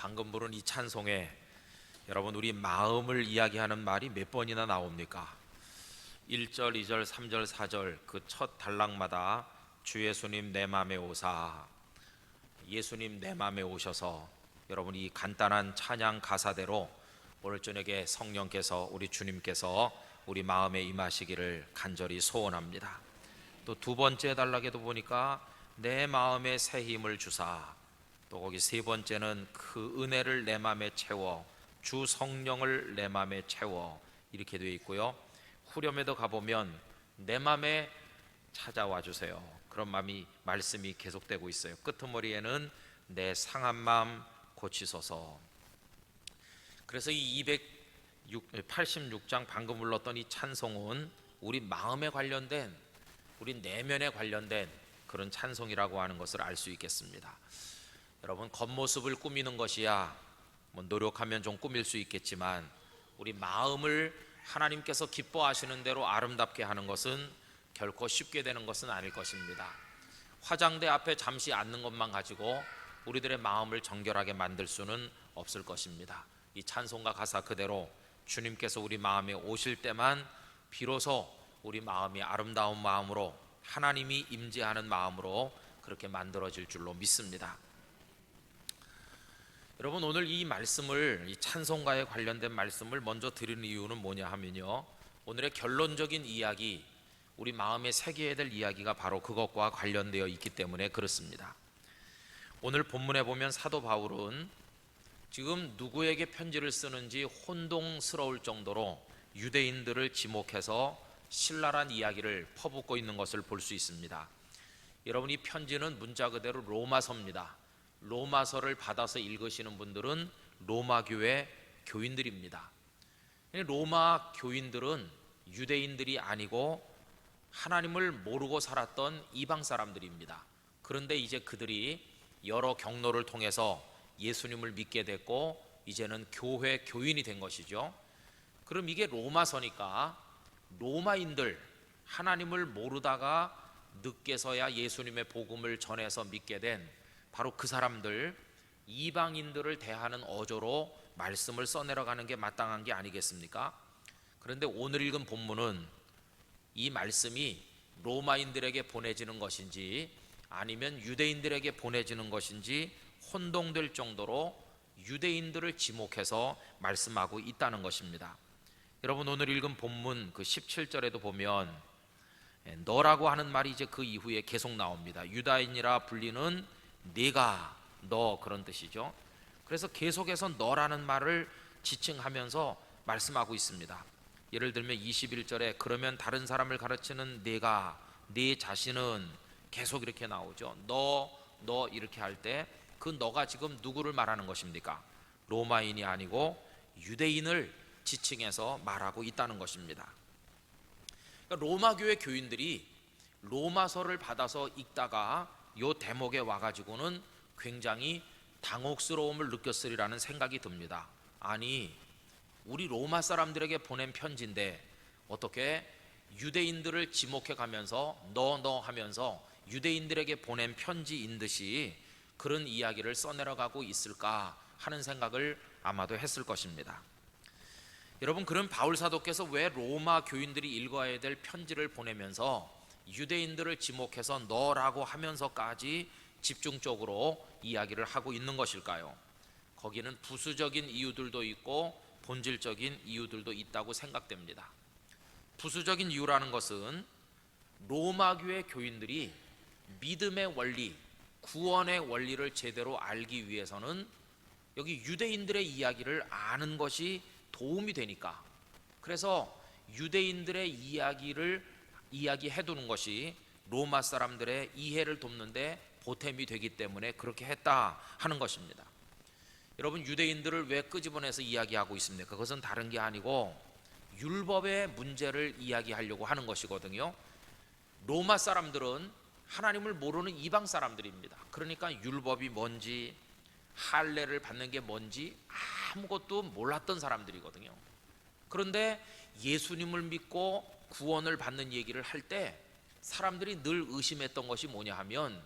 방금 부른 이 찬송에 여러분 우리 마음을 이야기하는 말이 몇 번이나 나옵니까? 1절, 2절, 3절, 4절 그 첫 단락마다 주 예수님 내 맘에 오사, 예수님 내 맘에 오셔서 여러분 이 간단한 찬양 가사대로 오늘 저녁에 성령께서 우리 주님께서 우리 마음에 임하시기를 간절히 소원합니다. 또 두 번째 단락에도 보니까 내 마음에 새 힘을 주사, 또 거기 세 번째는 그 은혜를 내 마음에 채워, 주 성령을 내 마음에 채워, 이렇게 되어 있고요. 후렴에도 가보면 내 마음에 찾아와 주세요, 그런 말씀이 계속되고 있어요. 끄트머리에는 내 상한 마음 고치소서. 그래서 이 286장 방금 불렀던 이 찬송은 우리 마음에 관련된, 우리 내면에 관련된 그런 찬송이라고 하는 것을 알 수 있겠습니다. 여러분, 겉모습을 꾸미는 것이야 노력하면 좀 꾸밀 수 있겠지만 우리 마음을 하나님께서 기뻐하시는 대로 아름답게 하는 것은 결코 쉽게 되는 것은 아닐 것입니다. 화장대 앞에 잠시 앉는 것만 가지고 우리들의 마음을 정결하게 만들 수는 없을 것입니다. 이 찬송가 가사 그대로 주님께서 우리 마음에 오실 때만 비로소 우리 마음이 아름다운 마음으로, 하나님이 임재하는 마음으로 그렇게 만들어질 줄로 믿습니다. 여러분, 오늘 이 말씀을, 이 찬송가에 관련된 말씀을 먼저 드리는 이유는 뭐냐 하면요, 오늘의 결론적인 이야기, 우리 마음에 새겨야 될 이야기가 바로 그것과 관련되어 있기 때문에 그렇습니다. 오늘 본문에 보면 사도 바울은 지금 누구에게 편지를 쓰는지 혼동스러울 정도로 유대인들을 지목해서 신랄한 이야기를 퍼붓고 있는 것을 볼 수 있습니다. 여러분, 이 편지는 문자 그대로 로마서입니다. 로마서를 받아서 읽으시는 분들은 로마 교회 교인들입니다. 로마 교인들은 유대인들이 아니고 하나님을 모르고 살았던 이방 사람들입니다. 그런데 이제 그들이 여러 경로를 통해서 예수님을 믿게 됐고 이제는 교회 교인이 된 것이죠. 그럼 이게 로마서니까 로마인들, 하나님을 모르다가 늦게서야 예수님의 복음을 전해서 믿게 된 바로 그 사람들, 이방인들을 대하는 어조로 말씀을 써내려가는 게 마땅한 게 아니겠습니까? 그런데 오늘 읽은 본문은 이 말씀이 로마인들에게 보내지는 것인지 아니면 유대인들에게 보내지는 것인지 혼동될 정도로 유대인들을 지목해서 말씀하고 있다는 것입니다. 여러분, 오늘 읽은 본문 그 17절에도 보면 너라고 하는 말이 이제 그 이후에 계속 나옵니다. 유다인이라 불리는 네가, 너, 그런 뜻이죠. 그래서 계속해서 너라는 말을 지칭하면서 말씀하고 있습니다. 예를 들면 21절에 그러면 다른 사람을 가르치는 네가, 네 자신은, 계속 이렇게 나오죠. 너 이렇게 할 때 그 너가 지금 누구를 말하는 것입니까? 로마인이 아니고 유대인을 지칭해서 말하고 있다는 것입니다. 그러니까 로마 교회 교인들이 로마서를 받아서 읽다가 요 대목에 와가지고는 굉장히 당혹스러움을 느꼈으리라는 생각이 듭니다. 아니, 우리 로마 사람들에게 보낸 편지인데 어떻게 유대인들을 지목해 가면서 너 하면서 유대인들에게 보낸 편지인 듯이 그런 이야기를 써내려가고 있을까 하는 생각을 아마도 했을 것입니다. 여러분, 그런 바울 사도께서 왜 로마 교인들이 읽어야 될 편지를 보내면서 유대인들을 지목해서 너라고 하면서까지 집중적으로 이야기를 하고 있는 것일까요? 거기는 부수적인 이유들도 있고 본질적인 이유들도 있다고 생각됩니다. 부수적인 이유라는 것은 로마 교회 교인들이 믿음의 원리, 구원의 원리를 제대로 알기 위해서는 여기 유대인들의 이야기를 아는 것이 도움이 되니까, 그래서 유대인들의 이야기를 이야기해 두는 것이 로마 사람들의 이해를 돕는데 보탬이 되기 때문에 그렇게 했다 하는 것입니다. 여러분, 유대인들을 왜 끄집어내서 이야기하고 있습니까? 그것은 다른 게 아니고 율법의 문제를 이야기하려고 하는 것이거든요. 로마 사람들은 하나님을 모르는 이방 사람들입니다. 그러니까 율법이 뭔지, 할례를 받는 게 뭔지 아무것도 몰랐던 사람들이거든요. 그런데 예수님을 믿고 구원을 받는 얘기를 할 때 사람들이 늘 의심했던 것이 뭐냐 하면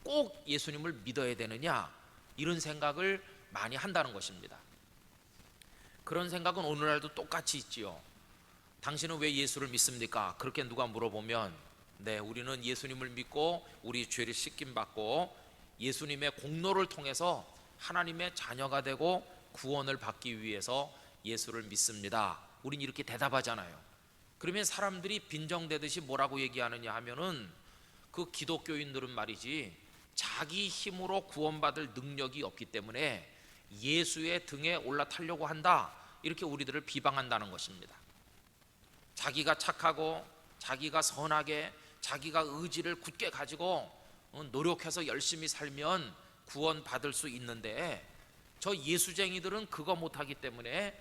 꼭 예수님을 믿어야 되느냐, 이런 생각을 많이 한다는 것입니다. 그런 생각은 오늘날도 똑같이 있지요. 당신은 왜 예수를 믿습니까? 그렇게 누가 물어보면 네, 우리는 예수님을 믿고 우리 죄를 씻김받고 예수님의 공로를 통해서 하나님의 자녀가 되고 구원을 받기 위해서 예수를 믿습니다. 우린 이렇게 대답하잖아요. 그러면 사람들이 빈정대듯이 뭐라고 얘기하느냐 하면은 그 기독교인들은 말이지 자기 힘으로 구원받을 능력이 없기 때문에 예수의 등에 올라타려고 한다, 이렇게 우리들을 비방한다는 것입니다. 자기가 착하고 자기가 선하게 자기가 의지를 굳게 가지고 노력해서 열심히 살면 구원받을 수 있는데 저 예수쟁이들은 그거 못하기 때문에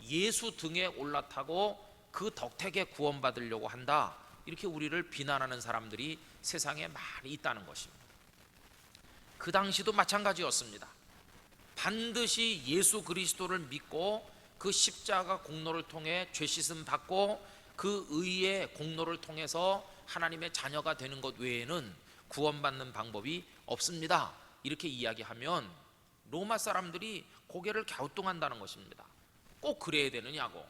예수 등에 올라타고 그 덕택에 구원받으려고 한다, 이렇게 우리를 비난하는 사람들이 세상에 많이 있다는 것입니다. 그 당시도 마찬가지였습니다. 반드시 예수 그리스도를 믿고 그 십자가 공로를 통해 죄 씻음 받고 그 의의 공로를 통해서 하나님의 자녀가 되는 것 외에는 구원받는 방법이 없습니다, 이렇게 이야기하면 로마 사람들이 고개를 갸우뚱한다는 것입니다. 꼭 그래야 되느냐고.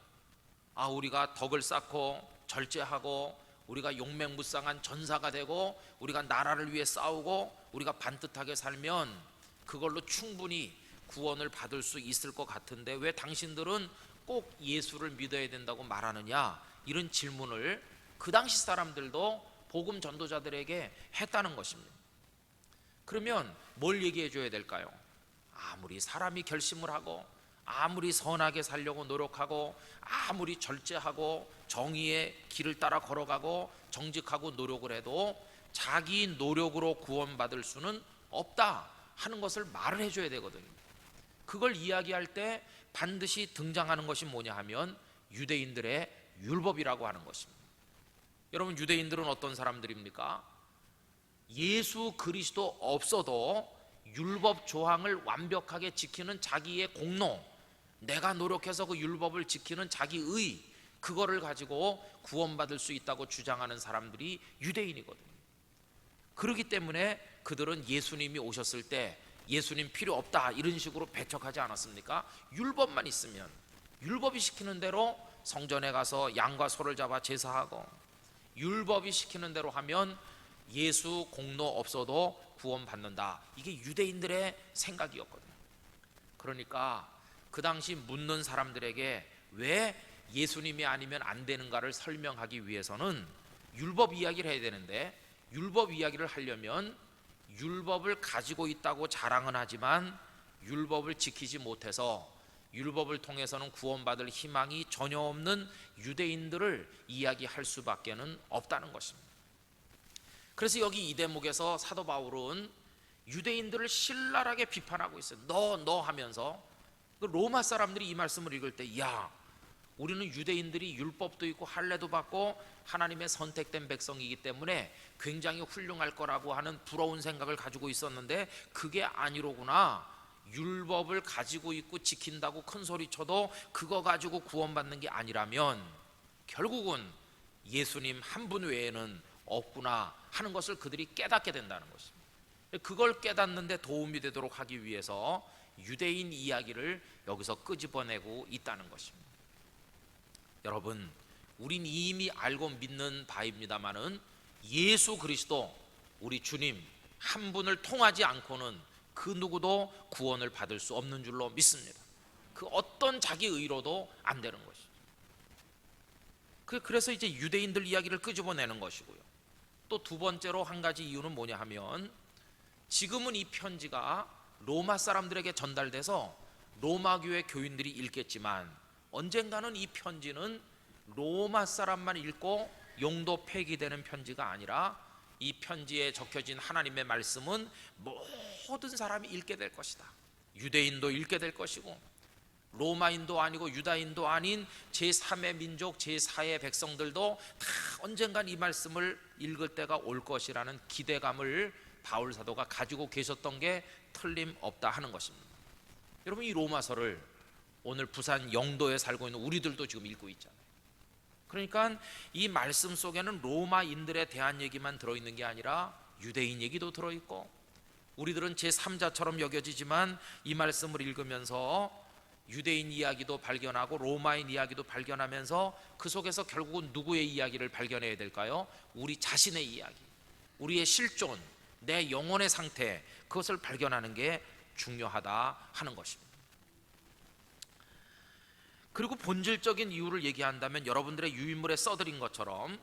우리가 덕을 쌓고 절제하고 우리가 용맹무쌍한 전사가 되고 우리가 나라를 위해 싸우고 우리가 반듯하게 살면 그걸로 충분히 구원을 받을 수 있을 것 같은데 왜 당신들은 꼭 예수를 믿어야 된다고 말하느냐, 이런 질문을 그 당시 사람들도 복음 전도자들에게 했다는 것입니다. 그러면 뭘 얘기해 줘야 될까요? 아무리 사람이 결심을 하고 아무리 선하게 살려고 노력하고 아무리 절제하고 정의의 길을 따라 걸어가고 정직하고 노력을 해도 자기 노력으로 구원받을 수는 없다 하는 것을 말을 해줘야 되거든요. 그걸 이야기할 때 반드시 등장하는 것이 뭐냐 하면 유대인들의 율법이라고 하는 것입니다. 여러분, 유대인들은 어떤 사람들입니까? 예수 그리스도 없어도 율법 조항을 완벽하게 지키는 자기의 공로, 내가 노력해서 그 율법을 지키는 자기의, 그거를 가지고 구원받을 수 있다고 주장하는 사람들이 유대인이거든요. 그렇기 때문에 그들은 예수님이 오셨을 때 예수님 필요 없다 이런 식으로 배척하지 않았습니까? 율법만 있으면, 율법이 시키는 대로 성전에 가서 양과 소를 잡아 제사하고 율법이 시키는 대로 하면 예수 공로 없어도 구원받는다, 이게 유대인들의 생각이었거든요. 그러니까 그 당시 묻는 사람들에게 왜 예수님이 아니면 안 되는가를 설명하기 위해서는 율법 이야기를 해야 되는데, 율법 이야기를 하려면 율법을 가지고 있다고 자랑은 하지만 율법을 지키지 못해서 율법을 통해서는 구원받을 희망이 전혀 없는 유대인들을 이야기할 수밖에는 없다는 것입니다. 그래서 여기 이 대목에서 사도 바울은 유대인들을 신랄하게 비판하고 있어요. 너 하면서 그 로마 사람들이 이 말씀을 읽을 때, 야, 우리는 유대인들이 율법도 있고 할례도 받고 하나님의 선택된 백성이기 때문에 굉장히 훌륭할 거라고 하는 부러운 생각을 가지고 있었는데 그게 아니로구나. 율법을 가지고 있고 지킨다고 큰 소리 쳐도 그거 가지고 구원받는 게 아니라면 결국은 예수님 한 분 외에는 없구나 하는 것을 그들이 깨닫게 된다는 것입니다. 그걸 깨닫는데 도움이 되도록 하기 위해서 유대인 이야기를 여기서 끄집어내고 있다는 것입니다. 여러분, 우린 이미 알고 믿는 바입니다마는 예수 그리스도 우리 주님 한 분을 통하지 않고는 그 누구도 구원을 받을 수 없는 줄로 믿습니다. 그 어떤 자기 의로도 안 되는 것이죠. 그래서 이제 유대인들 이야기를 끄집어내는 것이고요. 또 두 번째로 한 가지 이유는 뭐냐 하면 지금은 이 편지가 로마 사람들에게 전달돼서 로마 교회 교인들이 읽겠지만 언젠가는 이 편지는 로마 사람만 읽고 용도 폐기되는 편지가 아니라 이 편지에 적혀진 하나님의 말씀은 모든 사람이 읽게 될 것이다. 유대인도 읽게 될 것이고 로마인도 아니고 유다인도 아닌 제3의 민족 제4의 백성들도 다 언젠간 이 말씀을 읽을 때가 올 것이라는 기대감을 바울 사도가 가지고 계셨던 게 틀림없다 하는 것입니다. 여러분, 이 로마서를 오늘 부산 영도에 살고 있는 우리들도 지금 읽고 있잖아요. 그러니까 이 말씀 속에는 로마인들에 대한 얘기만 들어있는 게 아니라 유대인 얘기도 들어있고 우리들은 제3자처럼 여겨지지만 이 말씀을 읽으면서 유대인 이야기도 발견하고 로마인 이야기도 발견하면서 그 속에서 결국은 누구의 이야기를 발견해야 될까요? 우리 자신의 이야기, 우리의 실존, 내 영혼의 상태, 그것을 발견하는 게 중요하다 하는 것입니다. 그리고 본질적인 이유를 얘기한다면 여러분들의 유인물에 써드린 것처럼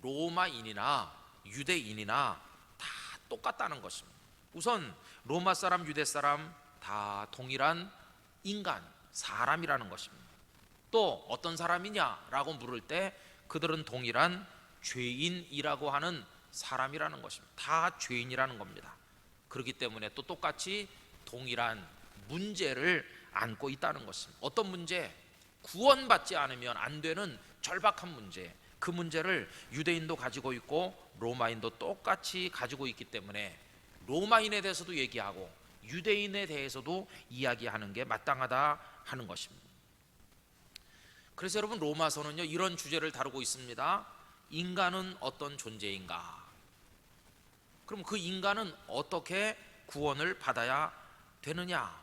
로마인이나 유대인이나 다 똑같다는 것입니다. 우선 로마 사람, 유대 사람 다 동일한 인간, 사람이라는 것입니다. 또 어떤 사람이냐라고 물을 때 그들은 동일한 죄인이라고 하는 사람이라는 것입니다. 다 죄인이라는 겁니다. 그렇기 때문에 또 똑같이 동일한 문제를 안고 있다는 것입니다. 어떤 문제? 구원받지 않으면 안 되는 절박한 문제, 그 문제를 유대인도 가지고 있고 로마인도 똑같이 가지고 있기 때문에 로마인에 대해서도 얘기하고 유대인에 대해서도 이야기하는 게 마땅하다 하는 것입니다. 그래서 여러분, 로마서는요 이런 주제를 다루고 있습니다. 인간은 어떤 존재인가? 그럼 그 인간은 어떻게 구원을 받아야 되느냐?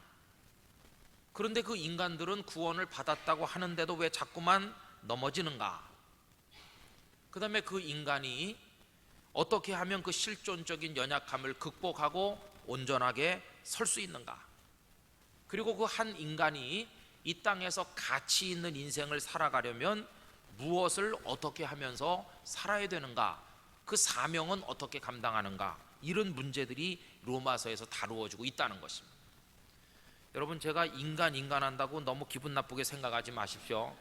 그런데 그 인간들은 구원을 받았다고 하는데도 왜 자꾸만 넘어지는가? 그 다음에 그 인간이 어떻게 하면 그 실존적인 연약함을 극복하고 온전하게 설 수 있는가? 그리고 그 한 인간이 이 땅에서 가치 있는 인생을 살아가려면 무엇을 어떻게 하면서 살아야 되는가? 그 사명은 어떻게 감당하는가? 이런 문제들이 로마서에서 다루어지고 있다는 것입니다. 여러분, 제가 인간한다고 너무 기분 나쁘게 생각하지 마십시오.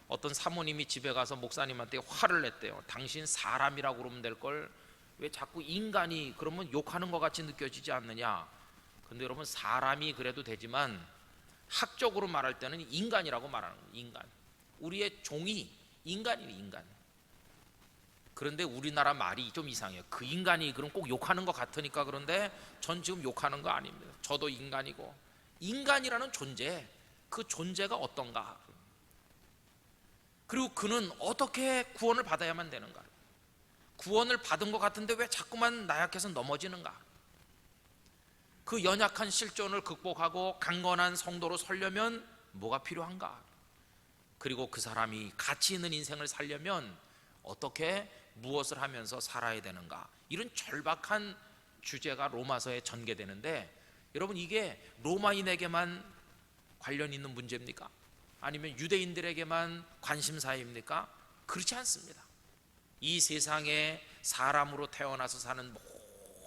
어떤 사모님이 집에 가서 목사님한테 화를 냈대요. 당신 사람이라고 그러면 될 걸 왜 자꾸 인간이 그러면 욕하는 것 같이 느껴지지 않느냐? 근데 여러분, 사람이 그래도 되지만 학적으로 말할 때는 인간이라고 말하는 거예요. 인간. 우리의 종이 인간이에요, 인간. 그런데 우리나라 말이 좀 이상해요. 그 인간이 그럼 꼭 욕하는 것 같으니까. 그런데 전 지금 욕하는 거 아닙니다. 저도 인간이고, 인간이라는 존재, 그 존재가 어떤가? 그리고 그는 어떻게 구원을 받아야만 되는가? 구원을 받은 것 같은데 왜 자꾸만 나약해서 넘어지는가? 그 연약한 실존을 극복하고 강건한 성도로 서려면 뭐가 필요한가? 그리고 그 사람이 가치 있는 인생을 살려면 어떻게 무엇을 하면서 살아야 되는가? 이런 절박한 주제가 로마서에 전개되는데, 여러분, 이게 로마인에게만 관련 있는 문제입니까? 아니면 유대인들에게만 관심사입니까? 그렇지 않습니다. 이 세상에 사람으로 태어나서 사는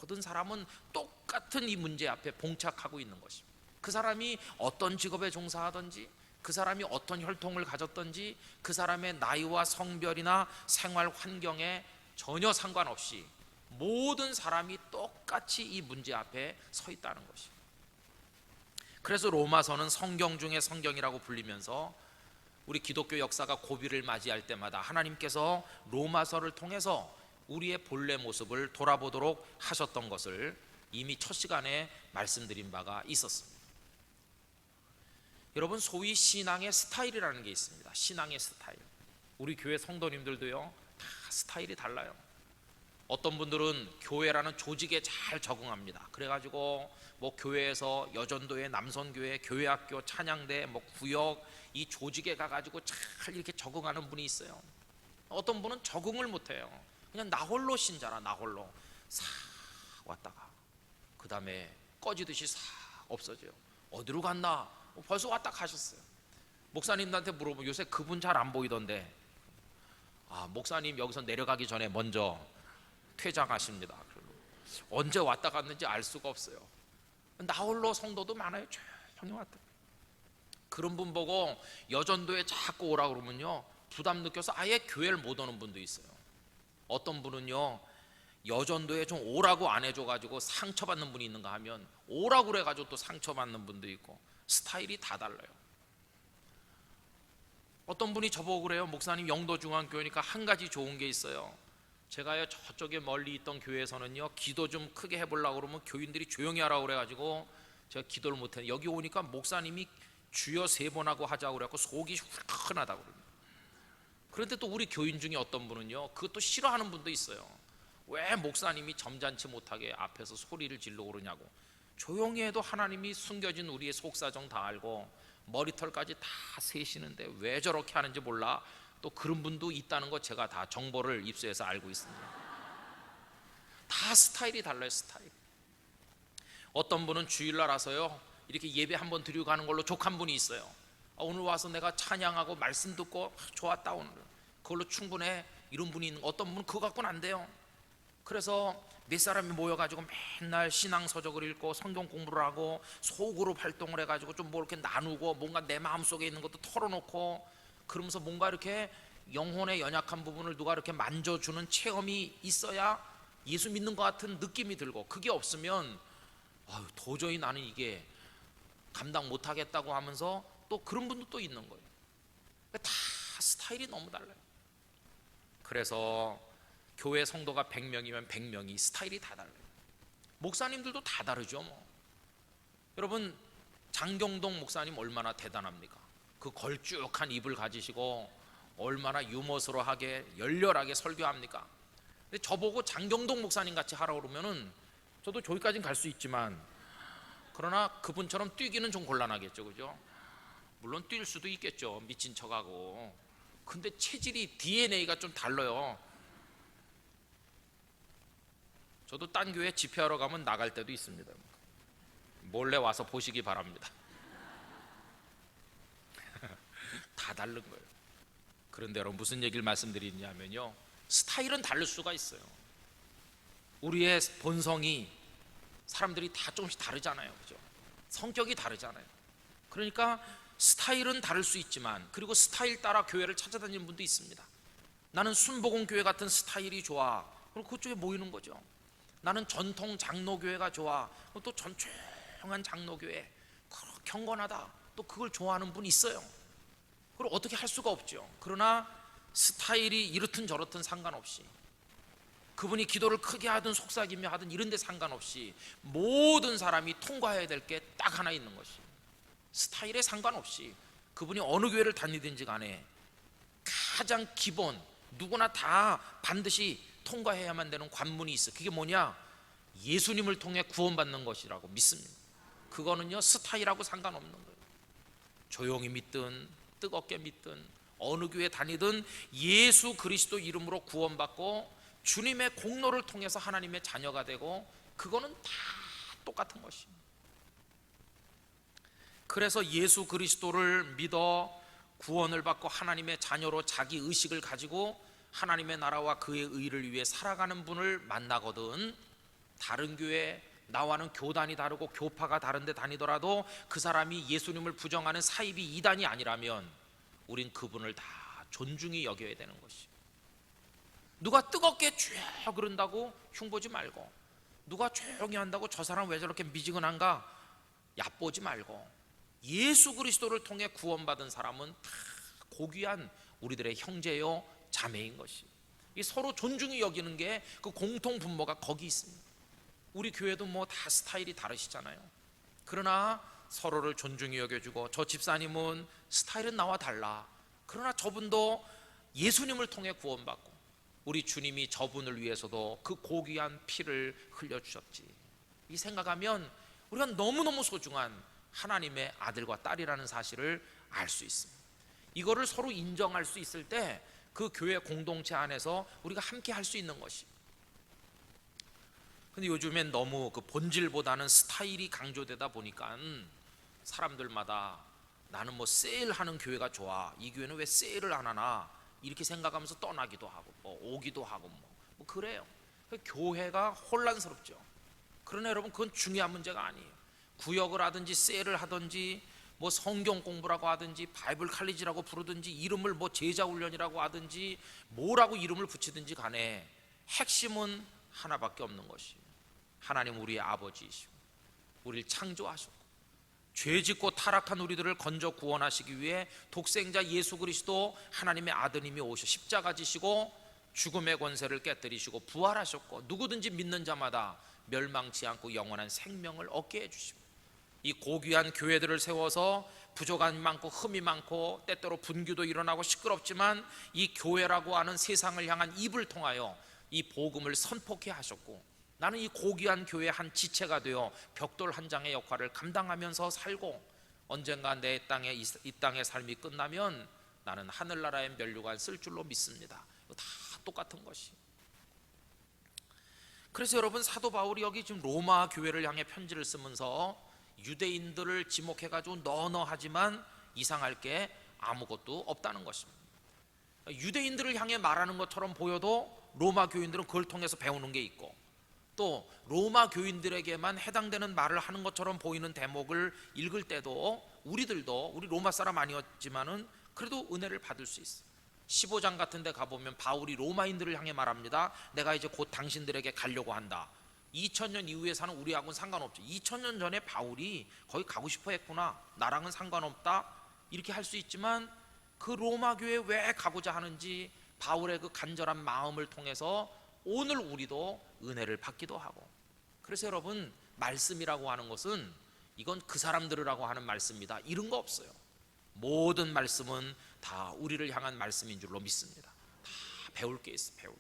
모든 사람은 똑같은 이 문제 앞에 봉착하고 있는 것입니다. 그 사람이 어떤 직업에 종사하든지, 그 사람이 어떤 혈통을 가졌든지, 그 사람의 나이와 성별이나 생활 환경에 전혀 상관없이 모든 사람이 똑같이 이 문제 앞에 서 있다는 것입니다. 그래서 로마서는 성경 중에 성경이라고 불리면서 우리 기독교 역사가 고비를 맞이할 때마다 하나님께서 로마서를 통해서 우리의 본래 모습을 돌아보도록 하셨던 것을 이미 첫 시간에 말씀드린 바가 있었습니다. 여러분, 소위 신앙의 스타일이라는 게 있습니다. 신앙의 스타일. 우리 교회 성도님들도요 다 스타일이 달라요. 어떤 분들은 교회라는 조직에 잘 적응합니다. 그래가지고 뭐 교회에서 여전도회, 남선교회, 교회학교, 찬양대, 뭐 구역, 이 조직에 가가지고 잘 이렇게 적응하는 분이 있어요. 어떤 분은 적응을 못해요. 그냥 나 홀로 신자라, 나 홀로 싹 왔다가 그 다음에 꺼지듯이 싹 없어져요. 어디로 갔나? 벌써 왔다 가셨어요. 목사님들한테 물어보면 요새 그분 잘 안 보이던데, 목사님 여기서 내려가기 전에 먼저 퇴장하십니다. 언제 왔다 갔는지 알 수가 없어요. 나 홀로 성도도 많아요. 조용히 왔다. 그런 분 보고 여전도에 자꾸 오라 그러면요 부담 느껴서 아예 교회를 못 오는 분도 있어요. 어떤 분은요 여전도에 좀 오라고 안 해줘가지고 상처받는 분이 있는가 하면 오라고 그래가지고 또 상처받는 분도 있고, 스타일이 다 달라요. 어떤 분이 저보고 그래요. 목사님, 영도중앙교회니까 한 가지 좋은 게 있어요. 제가요 저쪽에 멀리 있던 교회에서는요 기도 좀 크게 해보려고 그러면 교인들이 조용히 하라고 그래가지고 제가 기도를 못해요. 여기 오니까 목사님이 주여 3번 하고 하자고 그래갖고 속이 후련하다고 그럽니다. 그런데 또 우리 교인 중에 어떤 분은요 그것도 싫어하는 분도 있어요. 왜 목사님이 점잖지 못하게 앞에서 소리를 지르고 그러냐고. 조용히 해도 하나님이 숨겨진 우리의 속사정 다 알고 머리털까지 다 세시는데 왜 저렇게 하는지 몰라. 또 그런 분도 있다는 거 제가 다 정보를 입수해서 알고 있습니다. 다 스타일이 달라요. 스타일. 어떤 분은 주일날 와서요 이렇게 예배 한번 드리고 가는 걸로 족한 분이 있어요. 오늘 와서 내가 찬양하고 말씀 듣고 좋았다, 오늘 그걸로 충분해, 이런 분이 있는 거. 어떤 분은 그거 갖고는 안 돼요. 그래서 몇 사람이 모여가지고 맨날 신앙서적을 읽고 성경 공부를 하고 소그룹 활동을 해가지고 좀 뭐 이렇게 나누고 뭔가 내 마음속에 있는 것도 털어놓고 그러면서 뭔가 이렇게 영혼의 연약한 부분을 누가 이렇게 만져주는 체험이 있어야 예수 믿는 것 같은 느낌이 들고, 그게 없으면 도저히 나는 이게 감당 못하겠다고 하면서 또 그런 분도 또 있는 거예요. 다 스타일이 너무 달라요. 그래서 교회 성도가 100명이면 100명이 스타일이 다 달라요. 목사님들도 다 다르죠. 여러분 장경동 목사님 얼마나 대단합니까? 그 걸쭉한 입을 가지시고 얼마나 유머스러하게 열렬하게 설교합니까? 근데 저보고 장경동 목사님 같이 하라고 그러면은 저도 저기까지는 갈 수 있지만, 그러나 그분처럼 뛰기는 좀 곤란하겠죠, 그죠? 물론 뛸 수도 있겠죠, 미친 척하고. 근데 체질이 DNA가 좀 달라요. 저도 딴 교회 집회하러 가면 나갈 때도 있습니다. 몰래 와서 보시기 바랍니다. 다 다른 거예요. 그런데 여러분 무슨 얘기를 말씀드리냐면요, 스타일은 다를 수가 있어요. 우리의 본성이 사람들이 다 조금씩 다르잖아요, 그죠? 성격이 다르잖아요. 그러니까 스타일은 다를 수 있지만, 그리고 스타일 따라 교회를 찾아다니는 분도 있습니다. 나는 순복음교회 같은 스타일이 좋아, 그리고 그쪽에 모이는 거죠. 나는 전통 장로교회가 좋아, 또 전조용한 장로교회 경건하다, 또 그걸 좋아하는 분이 있어요. 그걸 어떻게 할 수가 없죠. 그러나 스타일이 이렇든 저렇든 상관없이, 그분이 기도를 크게 하든 속삭이며 하든 이런 데 상관없이 모든 사람이 통과해야 될 게 딱 하나 있는 것이, 스타일에 상관없이 그분이 어느 교회를 다니든지 간에 가장 기본, 누구나 다 반드시 통과해야만 되는 관문이 있어. 그게 뭐냐? 예수님을 통해 구원받는 것이라고 믿습니다. 그거는요 스타일하고 상관없는 거예요. 조용히 믿든 뜨겁게 믿든 어느 교회 다니든 예수 그리스도 이름으로 구원받고 주님의 공로를 통해서 하나님의 자녀가 되고, 그거는 다 똑같은 것입니다. 그래서 예수 그리스도를 믿어 구원을 받고 하나님의 자녀로 자기 의식을 가지고 하나님의 나라와 그의 의를 위해 살아가는 분을 만나거든, 다른 교회, 나와는 교단이 다르고 교파가 다른데 다니더라도 그 사람이 예수님을 부정하는 사이비 이단이 아니라면 우린 그분을 다 존중히 여겨야 되는 것이. 누가 뜨겁게 쭉 그런다고 흉보지 말고, 누가 조용히 한다고 저 사람 왜 저렇게 미지근한가 얕보지 말고, 예수 그리스도를 통해 구원받은 사람은 다 고귀한 우리들의 형제요 자매인 것이. 이 서로 존중히 여기는 게 그 공통 분모가 거기 있습니다. 우리 교회도 뭐 다 스타일이 다르시잖아요. 그러나 서로를 존중히 여겨주고, 저 집사님은 스타일은 나와 달라, 그러나 저분도 예수님을 통해 구원받고 우리 주님이 저분을 위해서도 그 고귀한 피를 흘려주셨지, 이 생각하면 우리가 너무너무 소중한 하나님의 아들과 딸이라는 사실을 알 수 있습니다. 이거를 서로 인정할 수 있을 때 그 교회 공동체 안에서 우리가 함께 할 수 있는 것이. 근데 요즘엔 너무 그 본질보다는 스타일이 강조되다 보니까 사람들마다 나는 뭐 세일하는 교회가 좋아, 이 교회는 왜 세일을 안 하나, 이렇게 생각하면서 떠나기도 하고 오기도 하고 뭐 그래요. 교회가 혼란스럽죠. 그러나 여러분 그건 중요한 문제가 아니에요. 구역을 하든지 세일을 하든지 뭐 성경 공부라고 하든지 바이블 칼리지라고 부르든지 이름을 뭐 제자 훈련이라고 하든지 뭐라고 이름을 붙이든지 간에 핵심은 하나밖에 없는 것이, 하나님 우리의 아버지이시고 우리를 창조하셨고 죄짓고 타락한 우리들을 건져 구원하시기 위해 독생자 예수 그리스도 하나님의 아드님이 오셔 십자가 지시고 죽음의 권세를 깨뜨리시고 부활하셨고 누구든지 믿는 자마다 멸망치 않고 영원한 생명을 얻게 해주십니다. 이 고귀한 교회들을 세워서 부족함이 많고 흠이 많고 때때로 분규도 일어나고 시끄럽지만 이 교회라고 하는 세상을 향한 입을 통하여 이 복음을 선포케 하셨고, 나는 이 고귀한 교회의 한 지체가 되어 벽돌 한 장의 역할을 감당하면서 살고, 언젠가 내 땅에 이 땅의 삶이 끝나면 나는 하늘나라의 면류관 쓸 줄로 믿습니다. 이거 다 똑같은 것이. 그래서 여러분, 사도 바울이 여기 지금 로마 교회를 향해 편지를 쓰면서 유대인들을 지목해가지고 너너하지만 이상할 게 아무것도 없다는 것입니다. 유대인들을 향해 말하는 것처럼 보여도 로마 교인들은 그걸 통해서 배우는 게 있고, 또 로마 교인들에게만 해당되는 말을 하는 것처럼 보이는 대목을 읽을 때도 우리들도, 우리 로마 사람 아니었지만은 그래도 은혜를 받을 수 있어요. 15장 같은 데 가보면 바울이 로마인들을 향해 말합니다. 내가 이제 곧 당신들에게 가려고 한다. 2000년 이후에 사는 우리하고는 상관없지. 2000년 전에 바울이 거기 가고 싶어 했구나, 나랑은 상관없다, 이렇게 할 수 있지만 그 로마 교회에 왜 가고자 하는지 바울의 그 간절한 마음을 통해서 오늘 우리도 은혜를 받기도 하고. 그래서 여러분, 말씀이라고 하는 것은 이건 그 사람 들으라고 하는 말씀이다, 이런 거 없어요. 모든 말씀은 다 우리를 향한 말씀인 줄로 믿습니다. 다 배울 게 있어, 배울 게.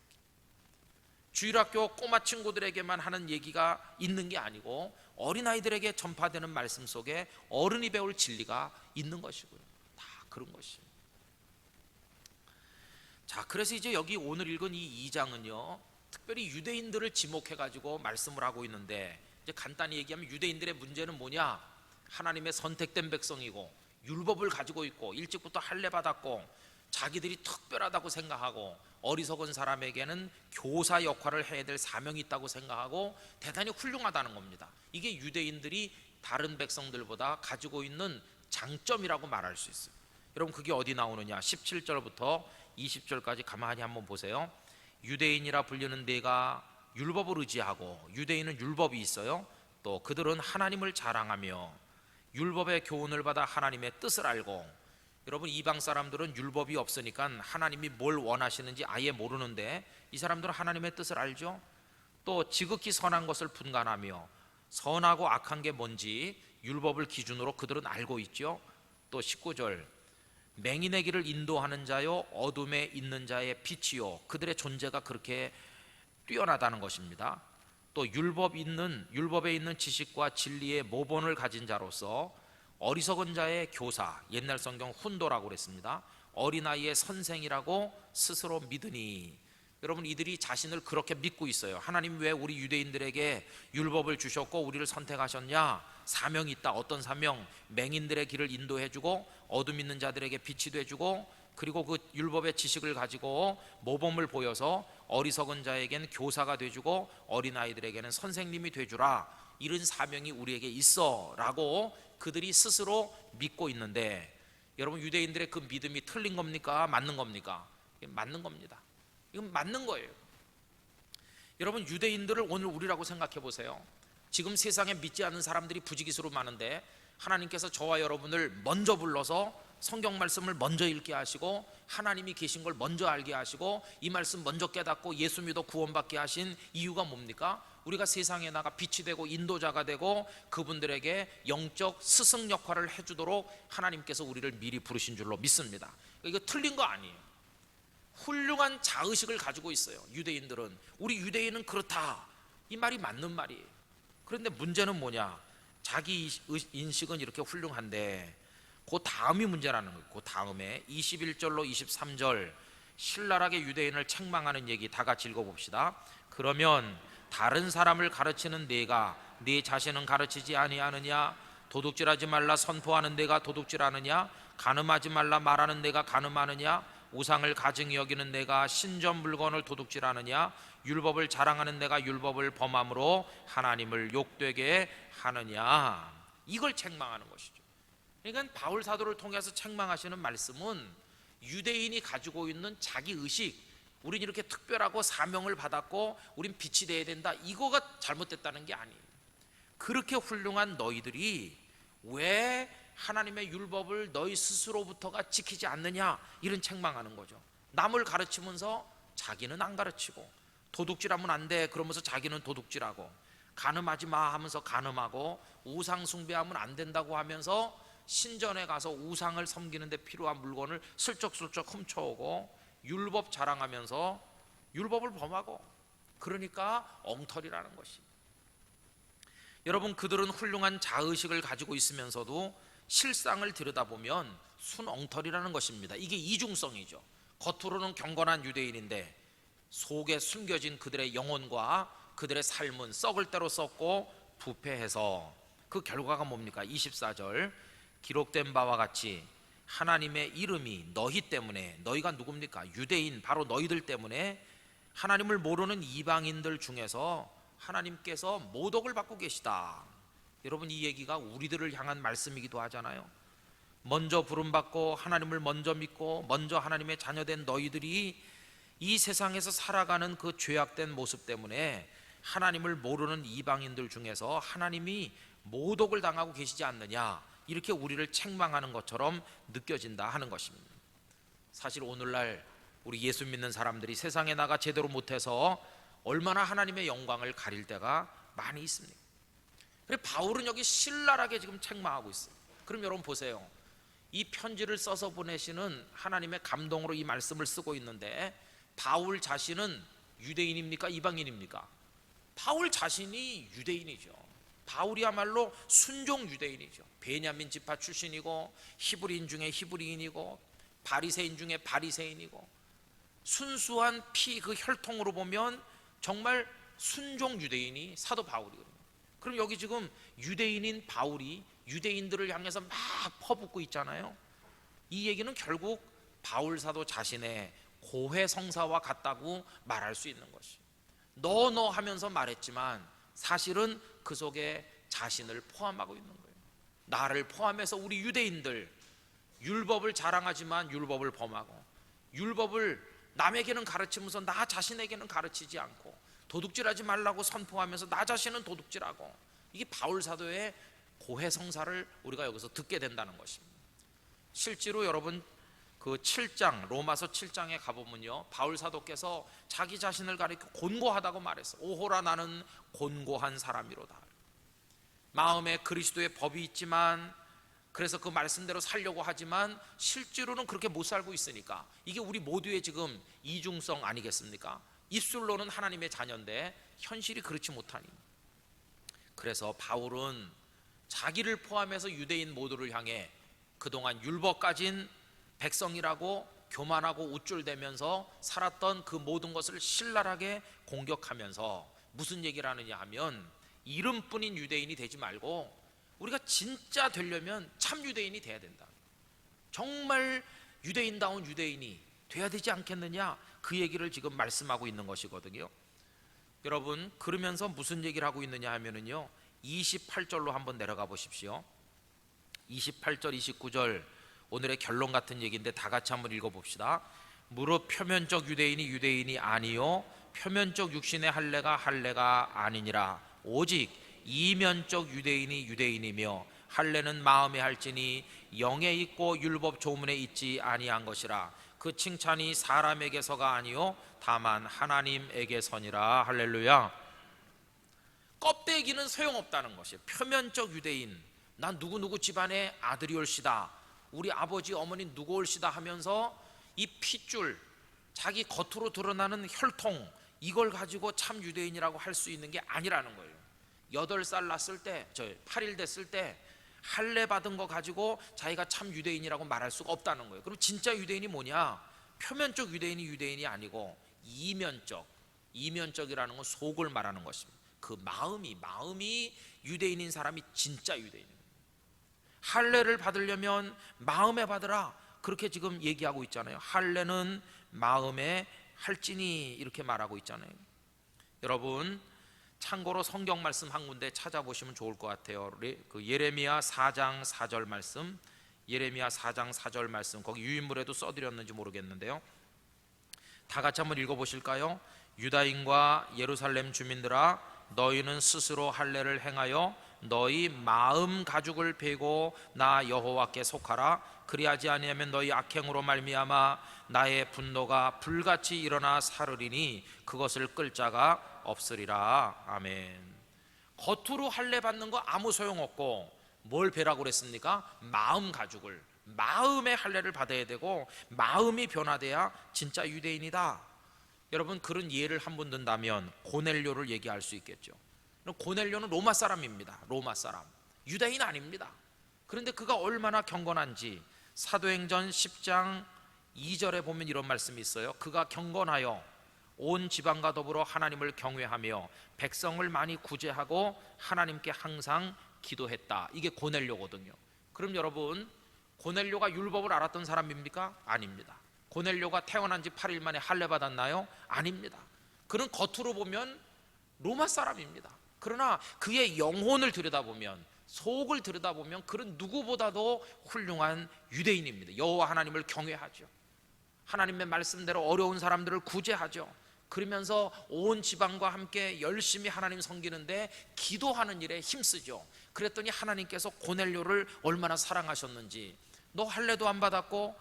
주일학교 꼬마 친구들에게만 하는 얘기가 있는 게 아니고 어린아이들에게 전파되는 말씀 속에 어른이 배울 진리가 있는 것이고요. 다 그런 것이에요. 자, 그래서 이제 여기 오늘 읽은 이 2장은요 특별히 유대인들을 지목해가지고 말씀을 하고 있는데, 이제 간단히 얘기하면 유대인들의 문제는 뭐냐? 하나님의 선택된 백성이고 율법을 가지고 있고 일찍부터 할례 받았고 자기들이 특별하다고 생각하고 어리석은 사람에게는 교사 역할을 해야 될 사명이 있다고 생각하고 대단히 훌륭하다는 겁니다. 이게 유대인들이 다른 백성들보다 가지고 있는 장점이라고 말할 수 있어요. 여러분, 그게 어디 나오느냐? 17절부터 20절까지 가만히 한번 보세요. 유대인이라 불리는 내가 율법을 의지하고, 유대인은 율법이 있어요. 또 그들은 하나님을 자랑하며 율법의 교훈을 받아 하나님의 뜻을 알고. 여러분, 이방 사람들은 율법이 없으니까 하나님이 뭘 원하시는지 아예 모르는데 이 사람들은 하나님의 뜻을 알죠. 또 지극히 선한 것을 분간하며 선하고 악한 게 뭔지 율법을 기준으로 그들은 알고 있죠. 또 19절, 맹인의 길을 인도하는 자요 어둠에 있는 자의 빛이요, 그들의 존재가 그렇게 뛰어나다는 것입니다. 또 율법에 있는 지식과 진리의 모본을 가진 자로서 어리석은 자의 교사, 옛날 성경 훈도라고 그랬습니다. 어린아이의 선생이라고 스스로 믿으니. 여러분, 이들이 자신을 그렇게 믿고 있어요. 하나님 왜 우리 유대인들에게 율법을 주셨고 우리를 선택하셨냐? 사명이 있다. 어떤 사명? 맹인들의 길을 인도해주고 어둠 있는 자들에게 빛이 돼주고, 그리고 그 율법의 지식을 가지고 모범을 보여서 어리석은 자에게는 교사가 돼주고 어린아이들에게는 선생님이 돼주라, 이런 사명이 우리에게 있어 라고 그들이 스스로 믿고 있는데, 여러분, 유대인들의 그 믿음이 틀린 겁니까? 맞는 겁니까? 맞는 겁니다. 이건 맞는 거예요. 여러분, 유대인들을 오늘 우리라고 생각해 보세요. 지금 세상에 믿지 않는 사람들이 부지기수로 많은데 하나님께서 저와 여러분을 먼저 불러서 성경 말씀을 먼저 읽게 하시고 하나님이 계신 걸 먼저 알게 하시고 이 말씀 먼저 깨닫고 예수 믿어 구원받게 하신 이유가 뭡니까? 우리가 세상에 나가 빛이 되고 인도자가 되고 그분들에게 영적 스승 역할을 해주도록 하나님께서 우리를 미리 부르신 줄로 믿습니다. 이거 틀린 거 아니에요. 훌륭한 자의식을 가지고 있어요. 유대인들은, 우리 유대인은 그렇다, 이 말이 맞는 말이에요. 그런데 문제는 뭐냐? 자기 인식은 이렇게 훌륭한데 그 다음이 문제라는 거예요. 그 다음에 21절로 23절 신랄하게 유대인을 책망하는 얘기 다 같이 읽어봅시다. 그러면 다른 사람을 가르치는 네가 네 자신은 가르치지 아니하느냐? 도둑질하지 말라 선포하는 네가 도둑질하느냐? 간음하지 말라 말하는 네가 간음하느냐? 우상을 가증히 여기는 네가 신전 물건을 도둑질하느냐? 율법을 자랑하는 네가 율법을 범함으로 하나님을 욕되게 하느냐? 이걸 책망하는 것이죠. 그러니까 바울 사도를 통해서 책망하시는 말씀은 유대인이 가지고 있는 자기 의식, 우린 이렇게 특별하고 사명을 받았고 우린 빛이 돼야 된다, 이거가 잘못됐다는 게 아니에요. 그렇게 훌륭한 너희들이 왜 하나님의 율법을 너희 스스로부터가 지키지 않느냐, 이런 책망하는 거죠. 남을 가르치면서 자기는 안 가르치고, 도둑질하면 안 돼 그러면서 자기는 도둑질하고, 간음하지 마 하면서 간음하고, 우상 숭배하면 안 된다고 하면서 신전에 가서 우상을 섬기는 데 필요한 물건을 슬쩍슬쩍 훔쳐오고, 율법 자랑하면서 율법을 범하고, 그러니까 엉터리라는 것이. 여러분, 그들은 훌륭한 자의식을 가지고 있으면서도 실상을 들여다보면 순엉터리라는 것입니다. 이게 이중성이죠. 겉으로는 경건한 유대인인데 속에 숨겨진 그들의 영혼과 그들의 삶은 썩을 대로 썩고 부패해서 그 결과가 뭡니까? 24절 기록된 바와 같이 하나님의 이름이 너희 때문에, 너희가 누굽니까? 유대인, 바로 너희들 때문에 하나님을 모르는 이방인들 중에서 하나님께서 모독을 받고 계시다. 여러분, 이 얘기가 우리들을 향한 말씀이기도 하잖아요. 먼저 부름받고 하나님을 먼저 믿고 먼저 하나님의 자녀된 너희들이 이 세상에서 살아가는 그 죄악된 모습 때문에 하나님을 모르는 이방인들 중에서 하나님이 모독을 당하고 계시지 않느냐, 이렇게 우리를 책망하는 것처럼 느껴진다 하는 것입니다. 사실 오늘날 우리 예수 믿는 사람들이 세상에 나가 제대로 못해서 얼마나 하나님의 영광을 가릴 때가 많이 있습니다. 그래서 바울은 여기 신랄하게 지금 책망하고 있어요. 그럼 여러분 보세요. 이 편지를 써서 보내시는 하나님의 감동으로 이 말씀을 쓰고 있는데, 바울 자신은 유대인입니까? 이방인입니까? 바울 자신이 유대인이죠. 바울이야말로 순종 유대인이죠. 베냐민 지파 출신이고 히브리인 중에 히브리인이고 바리새인 중에 바리새인이고 순수한 피 그 혈통으로 보면 정말 순종 유대인이 사도 바울이거든요. 그럼 여기 지금 유대인인 바울이 유대인들을 향해서 막 퍼붓고 있잖아요. 이 얘기는 결국 바울 사도 자신의 고해 성사와 같다고 말할 수 있는 것이. 너 하면서 말했지만 사실은 그 속에 자신을 포함하고 있는 거예요. 나를 포함해서 우리 유대인들, 율법을 자랑하지만 율법을 범하고, 율법을 남에게는 가르치면서 나 자신에게는 가르치지 않고, 도둑질하지 말라고 선포하면서 나 자신은 도둑질하고, 이게 바울 사도의 고해성사를 우리가 여기서 듣게 된다는 것입니다. 실제로 여러분 그 7장 로마서 7장에 가보면요, 바울 사도께서 자기 자신을 가리켜 곤고하다고 말했어요. 오호라 나는 곤고한 사람이로다. 마음에 그리스도의 법이 있지만, 그래서 그 말씀대로 살려고 하지만 실제로는 그렇게 못 살고 있으니까, 이게 우리 모두의 지금 이중성 아니겠습니까? 입술로는 하나님의 자녀인데 현실이 그렇지 못하니. 그래서 바울은 자기를 포함해서 유대인 모두를 향해 그동안 율법 가진 백성이라고 교만하고 우쭐대면서 살았던 그 모든 것을 신랄하게 공격하면서 무슨 얘기를 하느냐 하면, 이름뿐인 유대인이 되지 말고 우리가 진짜 되려면 참 유대인이 돼야 된다. 정말 유대인다운 유대인이 돼야 되지 않겠느냐, 그 얘기를 지금 말씀하고 있는 것이거든요. 여러분, 그러면서 무슨 얘기를 하고 있느냐 하면은요, 28절로 한번 내려가 보십시오. 28절 29절 오늘의 결론 같은 얘기인데 다 같이 한번 읽어봅시다. 무릇 표면적 유대인이 유대인이 아니요 표면적 육신의 할례가 할례가 아니니라. 오직 이면적 유대인이 유대인이며 할례는 마음에 할지니 영에 있고 율법 조문에 있지 아니한 것이라. 그 칭찬이 사람에게서가 아니요 다만 하나님에게서니라. 할렐루야. 껍데기는 소용없다는 것이에요. 표면적 유대인, 난 누구누구 집안의 아들이 올시다, 우리 아버지 어머니 누구 올시다 하면서 이 핏줄, 자기 겉으로 드러나는 혈통, 이걸 가지고 참 유대인이라고 할 수 있는 게 아니라는 거예요. 8살 났을 때, 8일 됐을 때 할례 받은 거 가지고 자기가 참 유대인이라고 말할 수가 없다는 거예요. 그럼 진짜 유대인이 뭐냐? 표면적 유대인이 유대인이 아니고 이면적이라는 건 속을 말하는 것입니다. 그 마음이 유대인인 사람이 진짜 유대인입니다. 할례를 받으려면 마음에 받으라, 그렇게 지금 얘기하고 있잖아요. 할례는 마음에 할지니, 이렇게 말하고 있잖아요. 여러분, 참고로 성경 말씀 한 군데 찾아보시면 좋을 것 같아요. 그 예레미야 4장 4절 말씀, 예레미야 4장 4절 말씀, 거기 유인물에도 써드렸는지 모르겠는데요, 다 같이 한번 읽어보실까요? 유다인과 예루살렘 주민들아, 너희는 스스로 할례를 행하여 너희 마음 가죽을 베고 나 여호와께 속하라. 그리하지 아니하면 너희 악행으로 말미암아 나의 분노가 불같이 일어나 사르리니 그것을 끌 자가 없으리라. 아멘. 겉으로 할례 받는 거 아무 소용없고, 뭘 베라고 그랬습니까? 마음 가죽을, 마음의 할례를 받아야 되고 마음이 변화돼야 진짜 유대인이다. 여러분, 그런 예를 한번 든다면 고넬료를 얘기할 수 있겠죠. 고넬료는 로마 사람입니다. 로마 사람, 유대인 아닙니다. 그런데 그가 얼마나 경건한지 사도행전 10장 2절에 보면 이런 말씀이 있어요. 그가 경건하여 온 지방과 더불어 하나님을 경외하며 백성을 많이 구제하고 하나님께 항상 기도했다. 이게 고넬료거든요. 그럼 여러분, 고넬료가 율법을 알았던 사람입니까? 아닙니다. 고넬료가 태어난 지 8일 만에 할례 받았나요? 아닙니다. 그는 겉으로 보면 로마 사람입니다. 그러나 그의 영혼을 들여다보면, 속을 들여다보면 그는 누구보다도 훌륭한 유대인입니다. 여호와 하나님을 경외하죠. 하나님의 말씀대로 어려운 사람들을 구제하죠. 그러면서 온 지방과 함께 열심히 하나님 섬기는데 기도하는 일에 힘쓰죠. 그랬더니 하나님께서 고넬료를 얼마나 사랑하셨는지, 너 할례도 안 받았고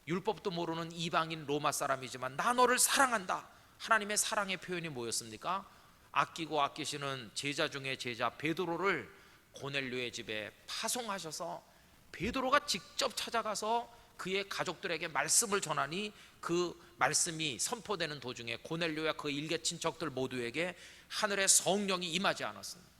율법도 모르는 이방인 로마 사람이지만 나 너를 사랑한다. 하나님의 사랑의 표현이 뭐였습니까? 아끼고 아끼시는 제자 중에 제자 베드로를 고넬료의 집에 파송하셔서 베드로가 직접 찾아가서 그의 가족들에게 말씀을 전하니 그 말씀이 선포되는 도중에 고넬료와 그 일개 친척들 모두에게 하늘의 성령이 임하지 않았습니다.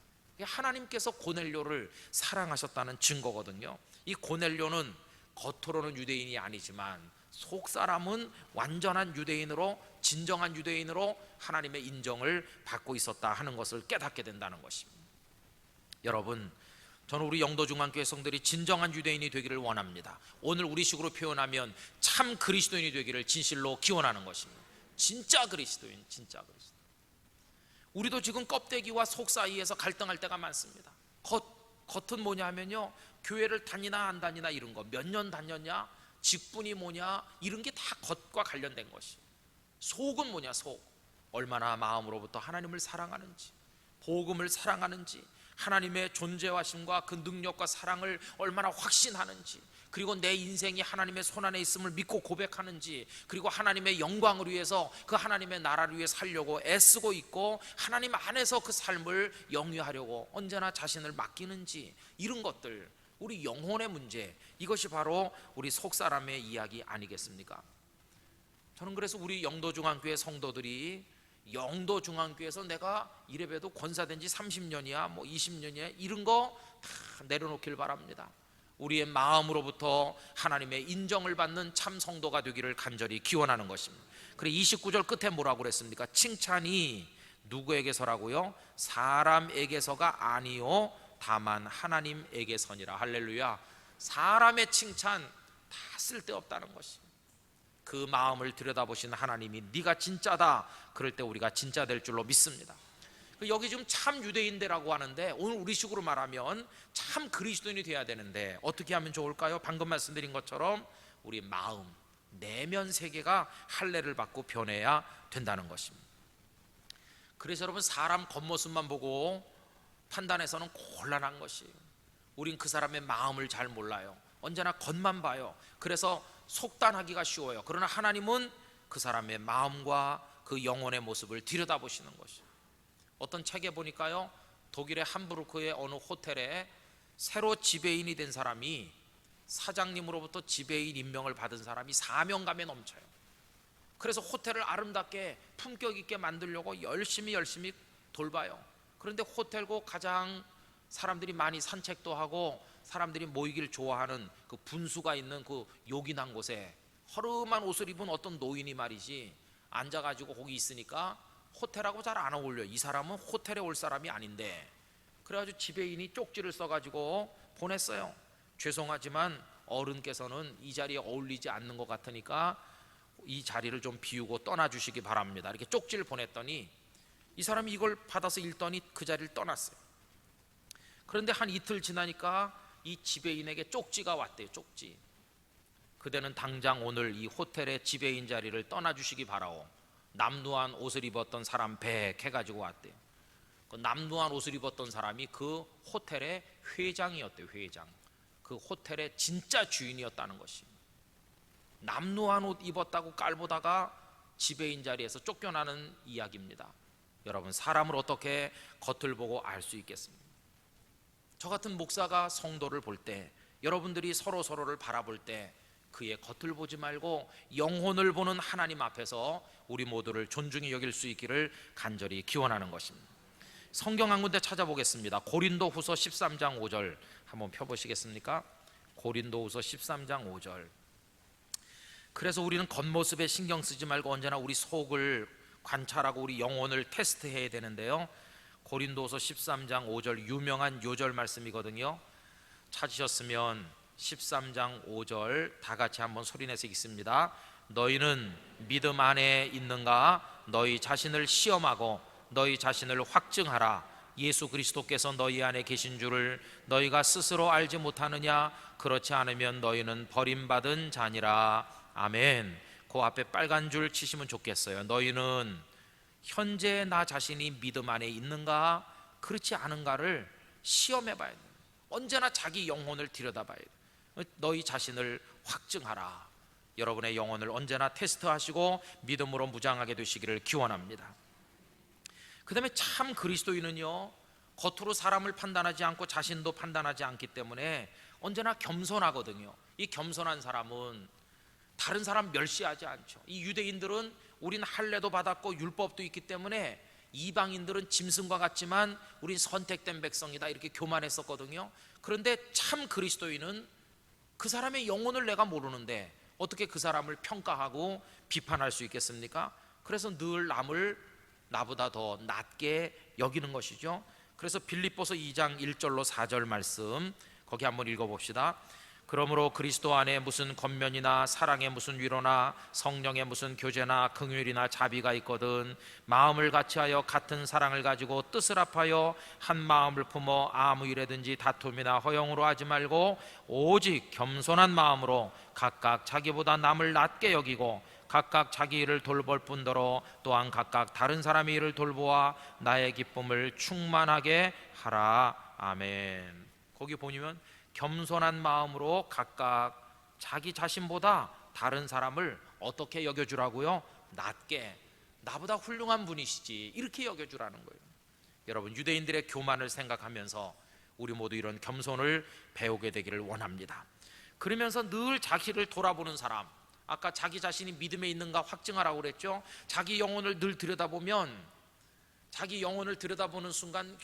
하나님께서 고넬료를 사랑하셨다는 증거거든요. 이 고넬료는 겉으로는 유대인이 아니지만 속 사람은 완전한 유대인으로, 진정한 유대인으로 하나님의 인정을 받고 있었다 하는 것을 깨닫게 된다는 것입니다. 여러분, 저는 우리 영도중앙교회 성들이 진정한 유대인이 되기를 원합니다. 오늘 우리식으로 표현하면 참 그리스도인이 되기를 진실로 기원하는 것입니다. 진짜 그리스도인, 진짜 그리스도인. 우리도 지금 껍데기와 속 사이에서 갈등할 때가 많습니다. 겉은 뭐냐 하면요, 교회를 다니나 안 다니나 이런 거, 몇 년 다녔냐, 직분이 뭐냐, 이런 게 다 겉과 관련된 것이. 속은 뭐냐, 속. 얼마나 마음으로부터 하나님을 사랑하는지, 복음을 사랑하는지, 하나님의 존재하심과 그 능력과 사랑을 얼마나 확신하는지, 그리고 내 인생이 하나님의 손안에 있음을 믿고 고백하는지, 그리고 하나님의 영광을 위해서 그 하나님의 나라를 위해 살려고 애쓰고 있고 하나님 안에서 그 삶을 영위하려고 언제나 자신을 맡기는지, 이런 것들, 우리 영혼의 문제, 이것이 바로 우리 속사람의 이야기 아니겠습니까? 저는 그래서 우리 영도중앙교회 성도들이 영도중앙교회에서 내가 이래봬도 권사된 지 30년이야 뭐 20년이야 이런 거 다 내려놓길 바랍니다. 우리의 마음으로부터 하나님의 인정을 받는 참 성도가 되기를 간절히 기원하는 것입니다. 그래 29절 끝에 뭐라고 그랬습니까? 칭찬이 누구에게서라고요? 사람에게서가 아니요 다만 하나님에게서니라. 할렐루야. 사람의 칭찬 다 쓸데없다는 것입니다. 그 마음을 들여다보신 하나님이 네가 진짜다 그럴 때 우리가 진짜 될 줄로 믿습니다. 여기 지금 참 유대인대라고 하는데 오늘 우리식으로 말하면 참 그리스도인이 돼야 되는데 어떻게 하면 좋을까요? 방금 말씀드린 것처럼 우리 마음, 내면 세계가 할례를 받고 변해야 된다는 것입니다. 그래서 여러분, 사람 겉모습만 보고 판단해서는 곤란한 것이에요. 우린 그 사람의 마음을 잘 몰라요. 언제나 겉만 봐요. 그래서 속단하기가 쉬워요. 그러나 하나님은 그 사람의 마음과 그 영혼의 모습을 들여다보시는 것이에요. 어떤 책에 보니까요, 독일의 함부르크의 어느 호텔에 새로 지배인이 된 사람이, 사장님으로부터 지배인 임명을 받은 사람이 사명감에 넘쳐요. 그래서 호텔을 아름답게 품격 있게 만들려고 열심히 돌봐요. 그런데 호텔고 가장 사람들이 많이 산책도 하고 사람들이 모이기를 좋아하는 그 분수가 있는 그 요긴한 곳에 허름한 옷을 입은 어떤 노인이 말이지 앉아가지고 거기 있으니까 호텔하고 잘 안 어울려. 이 사람은 호텔에 올 사람이 아닌데. 그래가지고 지배인이 쪽지를 써가지고 보냈어요. 죄송하지만 어른께서는 이 자리에 어울리지 않는 것 같으니까 이 자리를 좀 비우고 떠나주시기 바랍니다. 이렇게 쪽지를 보냈더니 이 사람이 이걸 받아서 읽더니 그 자리를 떠났어요. 그런데 한 이틀 지나니까 이 지배인에게 쪽지가 왔대요. 쪽지. 그대는 당장 오늘 이 호텔의 지배인 자리를 떠나주시기 바라오. 남루한 옷을 입었던 사람 백 해가지고 왔대요. 그 남루한 옷을 입었던 사람이 그 호텔의 회장이었대요. 회장. 그 호텔의 진짜 주인이었다는 것입니다. 남루한 옷 입었다고 깔보다가 지배인 자리에서 쫓겨나는 이야기입니다. 여러분, 사람을 어떻게 겉을 보고 알 수 있겠습니까? 저 같은 목사가 성도를 볼 때, 여러분들이 서로를 바라볼 때 그의 겉을 보지 말고 영혼을 보는 하나님 앞에서 우리 모두를 존중히 여길 수 있기를 간절히 기원하는 것입니다. 성경 한 군데 찾아보겠습니다. 고린도후서 13장 5절 한번 펴보시겠습니까? 고린도후서 13장 5절. 그래서 우리는 겉모습에 신경 쓰지 말고 언제나 우리 속을 관찰하고 우리 영혼을 테스트해야 되는데요, 고린도후서 13장 5절 유명한 요절 말씀이거든요. 찾으셨으면 13장 5절 다 같이 한번 소리내서 읽습니다. 너희는 믿음 안에 있는가? 너희 자신을 시험하고 너희 자신을 확증하라. 예수 그리스도께서 너희 안에 계신 줄을 너희가 스스로 알지 못하느냐? 그렇지 않으면 너희는 버림받은 자니라. 아멘. 그 앞에 빨간 줄 치시면 좋겠어요. 너희는 현재 나 자신이 믿음 안에 있는가 그렇지 않은가를 시험해 봐야 돼. 언제나 자기 영혼을 들여다봐야 돼. 너희 자신을 확증하라. 여러분의 영혼을 언제나 테스트하시고 믿음으로 무장하게 되시기를 기원합니다. 그 다음에 참 그리스도인은요, 겉으로 사람을 판단하지 않고 자신도 판단하지 않기 때문에 언제나 겸손하거든요. 이 겸손한 사람은 다른 사람 멸시하지 않죠. 이 유대인들은 우린 할례도 받았고 율법도 있기 때문에 이방인들은 짐승과 같지만 우린 선택된 백성이다 이렇게 교만했었거든요. 그런데 참 그리스도인은 그 사람의 영혼을 내가 모르는데 어떻게 그 사람을 평가하고 비판할 수 있겠습니까? 그래서 늘 남을 나보다 더 낮게 여기는 것이죠. 그래서 빌립보서 2장 1절로 4절 말씀 거기 한번 읽어봅시다. 그러므로 그리스도 안에 무슨 겉면이나 사랑에 무슨 위로나 성령에 무슨 교제나 긍휼이나 자비가 있거든 마음을 같이하여 같은 사랑을 가지고 뜻을 합하여 한 마음을 품어 아무 일에든지 다툼이나 허용으로 하지 말고 오직 겸손한 마음으로 각각 자기보다 남을 낮게 여기고 각각 자기 일을 돌볼 뿐더러 또한 각각 다른 사람의 일을 돌보아 나의 기쁨을 충만하게 하라. 아멘. 거기 보면 겸손한 마음으로 각각 자기 자신보다 다른 사람을 어떻게 여겨주라고요? 낮게, 나보다 훌륭한 분이시지 이렇게 여겨주라는 거예요. 여러분, 유대인들의 교만을 생각하면서 우리 모두 이런 겸손을 배우게 되기를 원합니다. 그러면서 늘 자기를 돌아보는 사람, 아까 자기 자신이 믿음에 있는가 확증하라고 그랬죠. 자기 영혼을 늘 들여다보면, 자기 영혼을 들여다보는 순간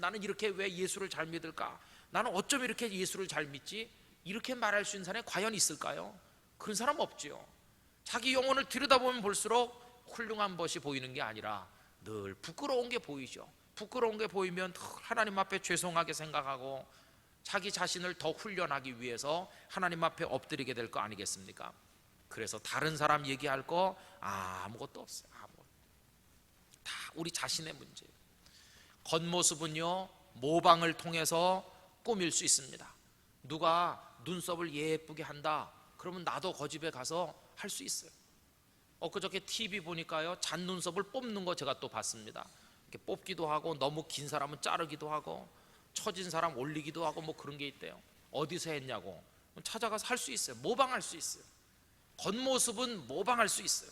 나는 이렇게 왜 예수를 잘 믿을까? 나는 어쩜 이렇게 예수를 잘 믿지? 이렇게 말할 수 있는 사람이 과연 있을까요? 그런 사람 없지요. 자기 영혼을 들여다보면 볼수록 훌륭한 것이 보이는 게 아니라 늘 부끄러운 게 보이죠. 부끄러운 게 보이면 하나님 앞에 죄송하게 생각하고 자기 자신을 더 훈련하기 위해서 하나님 앞에 엎드리게 될 거 아니겠습니까? 그래서 다른 사람 얘기할 거 아무것도 없어요. 아무것도. 다 우리 자신의 문제예요. 겉모습은요, 모방을 통해서 꾸밀 수 있습니다. 누가 눈썹을 예쁘게 한다 그러면 나도 그 집에 가서 할 수 있어요. 엊그저께 TV 보니까요, 잔눈썹을 뽑는 거 제가 또 봤습니다. 이렇게 뽑기도 하고 너무 긴 사람은 자르기도 하고 처진 사람 올리기도 하고 뭐 그런 게 있대요. 어디서 했냐고 찾아가서 할 수 있어요. 모방할 수 있어요. 겉모습은 모방할 수 있어요.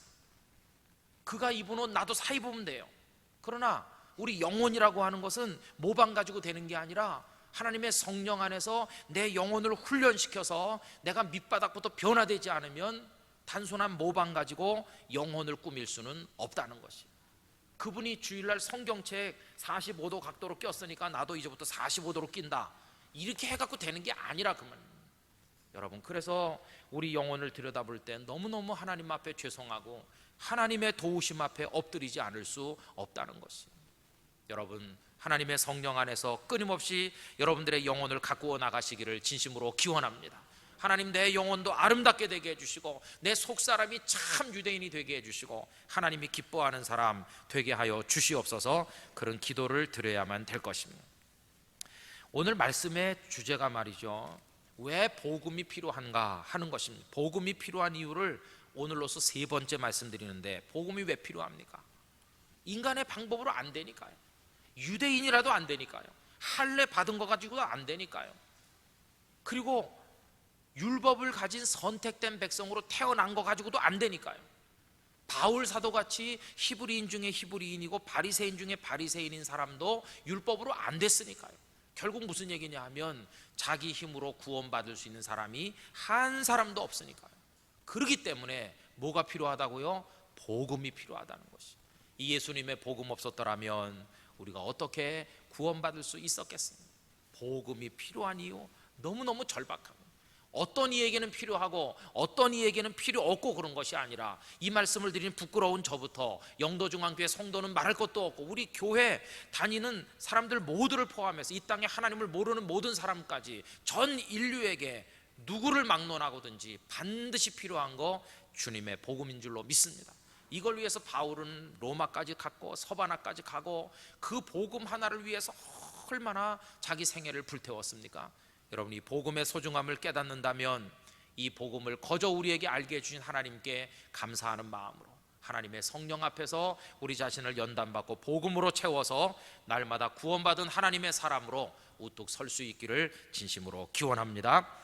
그가 입은 옷 나도 사 입으면 돼요. 그러나 우리 영혼이라고 하는 것은 모방 가지고 되는 게 아니라 하나님의 성령 안에서 내 영혼을 훈련시켜서 내가 밑바닥부터 변화되지 않으면 단순한 모방 가지고 영혼을 꾸밀 수는 없다는 것이. 그분이 주일날 성경책 45도 각도로 꼈으니까 나도 이제부터 45도로 낀다 이렇게 해갖고 되는 게 아니라 그 말. 여러분, 그래서 우리 영혼을 들여다볼 때 너무너무 하나님 앞에 죄송하고 하나님의 도우심 앞에 엎드리지 않을 수 없다는 것이. 여러분, 하나님의 성령 안에서 끊임없이 여러분들의 영혼을 가꾸어 나가시기를 진심으로 기원합니다. 하나님, 내 영혼도 아름답게 되게 해주시고 내 속사람이 참 유대인이 되게 해주시고 하나님이 기뻐하는 사람 되게 하여 주시옵소서. 그런 기도를 드려야만 될 것입니다. 오늘 말씀의 주제가 말이죠, 왜 복음이 필요한가 하는 것입니다. 복음이 필요한 이유를 오늘로서 세 번째 말씀드리는데, 복음이 왜 필요합니까? 인간의 방법으로 안 되니까요. 유대인이라도 안 되니까요. 할례 받은 거 가지고도 안 되니까요. 그리고 율법을 가진 선택된 백성으로 태어난 거 가지고도 안 되니까요. 바울 사도같이 히브리인 중에 히브리인이고 바리새인 중에 바리새인인 사람도 율법으로 안 됐으니까요. 결국 무슨 얘기냐 하면 자기 힘으로 구원받을 수 있는 사람이 한 사람도 없으니까요. 그렇기 때문에 뭐가 필요하다고요? 복음이 필요하다는 것이. 이 예수님의 복음 없었더라면 우리가 어떻게 구원받을 수 있었겠습니까? 복음이 필요한 이유 너무너무 절박합니다. 어떤 이에게는 필요하고 어떤 이에게는 필요 없고 그런 것이 아니라, 이 말씀을 드리는 부끄러운 저부터 영도중앙교회 성도는 말할 것도 없고 우리 교회 다니는 사람들 모두를 포함해서 이 땅에 하나님을 모르는 모든 사람까지 전 인류에게 누구를 막론하고든지 반드시 필요한 거 주님의 복음인 줄로 믿습니다. 이걸 위해서 바울은 로마까지 갔고 서바나까지 가고 그 복음 하나를 위해서 얼마나 자기 생애를 불태웠습니까? 여러분, 이 복음의 소중함을 깨닫는다면 이 복음을 거저 우리에게 알게 해주신 하나님께 감사하는 마음으로 하나님의 성령 앞에서 우리 자신을 연단받고 복음으로 채워서 날마다 구원받은 하나님의 사람으로 우뚝 설 수 있기를 진심으로 기원합니다.